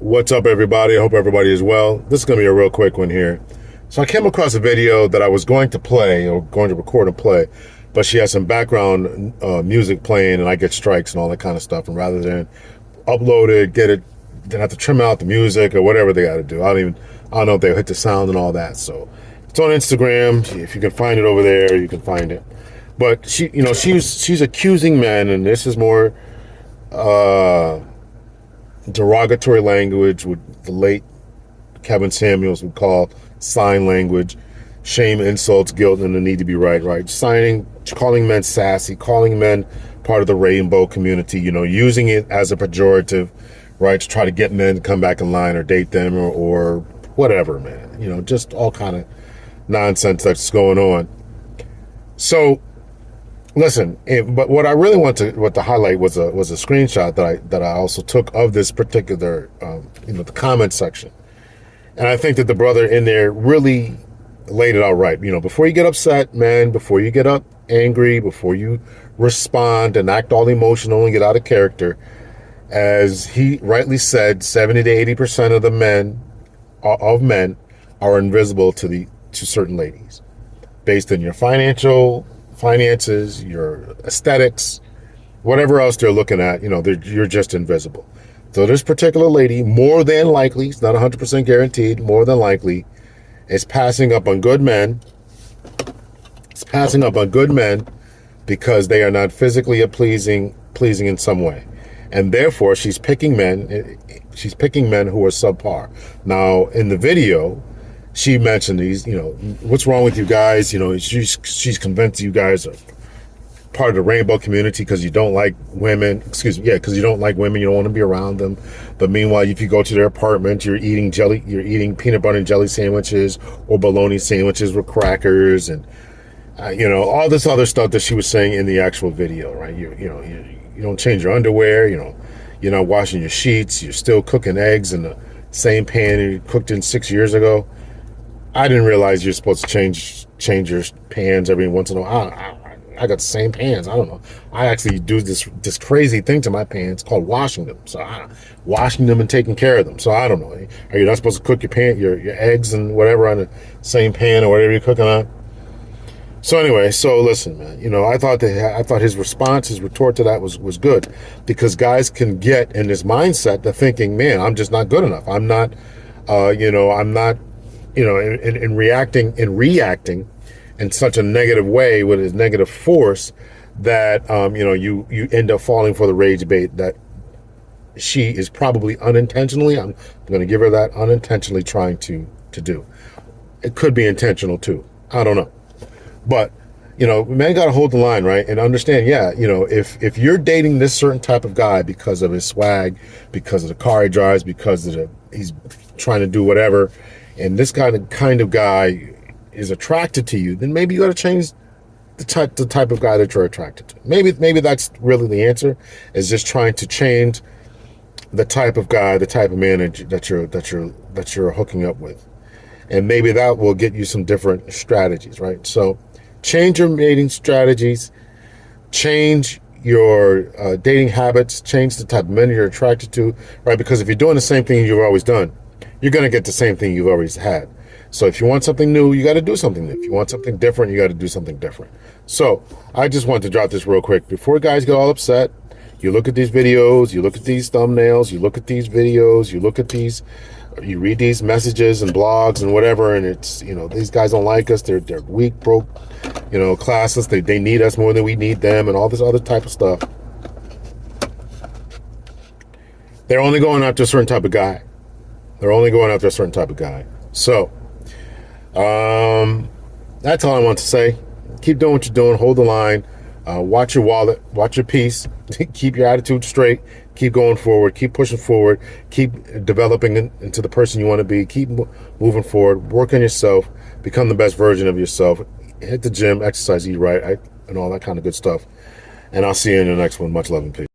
What's up, everybody? I hope everybody is well. This is going to be a real quick one here. So I came across a video that I was going to play or going to record and play, but she has some background music playing and I get strikes and all that kind of stuff. And rather than upload it, get it, then have to trim out the music or whatever they got to do. I don't know if they'll hit the sound and all that. So it's on Instagram. If you can find it over there, you can find it. But she's accusing men, and this is more derogatory language, with the late Kevin Samuels would call sign language, shame, insults, guilt, and the need to be right. Calling men sassy, calling men part of the rainbow community, using it as a pejorative, right, to try to get men to come back in line or date them or whatever, man. Just all kind of nonsense that's going on. So listen, but what I really want to highlight was a screenshot that I also took of this particular, the comment section, and I think that the brother in there really laid it out right. Before you get upset, man, before you get angry, before you respond and act all emotional and get out of character, as he rightly said, 70 to 80% of the men are invisible to certain ladies, based on your finances, your aesthetics, whatever else they're looking at, you're just invisible. So this particular lady, more than likely, it's not 100% guaranteed, more than likely, is passing up on good men. It's passing up on good men because they are not physically pleasing in some way. And therefore, she's picking men who are subpar. Now, in the video, she mentioned these, what's wrong with you guys? She's convinced you guys are part of the rainbow community because you don't like women. Because you don't like women, you don't want to be around them. But meanwhile, if you go to their apartment, you're eating peanut butter and jelly sandwiches or bologna sandwiches with crackers and all this other stuff that she was saying in the actual video, right? You don't change your underwear, you're not washing your sheets, you're still cooking eggs in the same pan you cooked in 6 years ago. I didn't realize you're supposed to change your pans every once in a while. I got the same pans. I don't know. I actually do this crazy thing to my pans called washing them. So washing them and taking care of them. So I don't know. Are you not supposed to cook your eggs and whatever on the same pan or whatever you're cooking on? So anyway, so listen, man. I thought his response, his retort to that was good, because guys can get in this mindset of thinking, man, I'm just not good enough. I'm not, I'm not. In reacting in such a negative way with his negative force that, you end up falling for the rage bait that she is probably unintentionally, I'm going to give her that, unintentionally trying to do. It could be intentional too. I don't know. But, men got to hold the line, right? And understand, if you're dating this certain type of guy because of his swag, because of the car he drives, because he's trying to do whatever, and this kind of guy is attracted to you, then maybe you got to change the type of guy that you're attracted to. Maybe that's really the answer, is just trying to change the type of guy, the type of man that you're hooking up with, and maybe that will get you some different strategies, right? So change your mating strategies, change your dating habits, change the type of men you're attracted to, right? Because if you're doing the same thing you've always done, you're going to get the same thing you've always had. So if you want something new, you got to do something new. If you want something different, you got to do something different. So I just wanted to drop this real quick. Before guys get all upset, you look at these videos, you look at these thumbnails, you look at these videos, you read these messages and blogs and whatever, and it's, these guys don't like us. They're weak, broke, classless. They need us more than we need them, and all this other type of stuff. They're only going after a certain type of guy. So, that's all I want to say. Keep doing what you're doing. Hold the line. Watch your wallet. Watch your peace. Keep your attitude straight. Keep going forward. Keep pushing forward. Keep developing into the person you want to be. Keep moving forward. Work on yourself. Become the best version of yourself. Hit the gym, exercise, eat right, and all that kind of good stuff. And I'll see you in the next one. Much love and peace.